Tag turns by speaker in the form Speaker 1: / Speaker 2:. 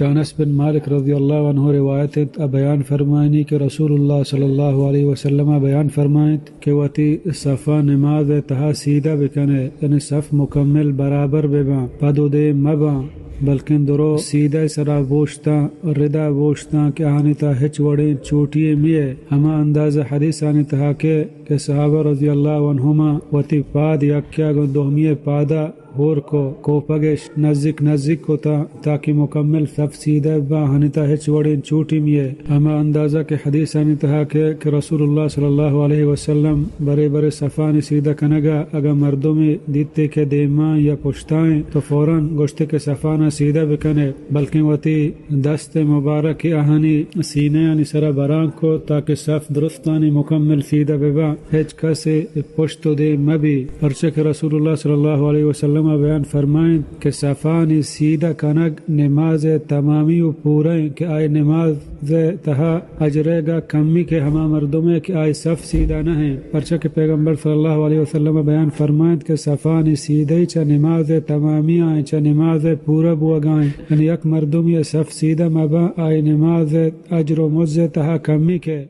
Speaker 1: انس بن مالک رضی اللہ عنہ روایت بیان فرمائنی کہ رسول اللہ صلی اللہ علیہ وسلم بیان فرمائیں کہ وتی صفا نماز تہا سیدھا بکنے، یعنی صف مکمل برابر ببا پدو دے مبا بلکن درو سیدھا سرا بوشتا ردا بوشتا کہ آنی تا ہچ وڑیں چوٹی میے ہما انداز حدیث آنی تہا کہ صحابہ رضی اللہ عنہما وتی پاد یکیا گو دوہمی پادا ہور کو پگش نزدیک کو تاکہ مکمل صف سیدھا با ہنتا ہچ وڑیں چوٹی میے ہما اندازہ کے حدیث آنی تہا کہ رسول اللہ صلی اللہ علیہ وسلم برے صفانی سیدھا کنگا اگر مردوں میں دیتے کہ دیما یا پشتائیں تو فوراً گوشتے کے صفانہ سیدھا بکنے بلکہ وتی دست مبارک آہنی سینے آنی سرا بران کو تاکہ صف درستانی مکمل سیدھا ببا ہچ کسے پشت دے مبی پرچہ رسول اللہ صلی اللہ علیہ وسلم بیان فرمائیں کہ صفانی سیدھا کنگ نماز تمامی و پوریں کہ آئے نماز تہا اجرے گا کمی کے ہما مردوں میں کہ آئے صف سیدھا نہ ہیں پرچہ کہ پیغمبر صلی اللہ علیہ وسلم بیان فرمائیں کہ صفانی سیدھے چا نماز تمامی آئیں چا نماز پورا بوگائیں یعنی یک مردم یہ صف سیدھا مبا آئے نماز اجر و مزے تہا کمی کے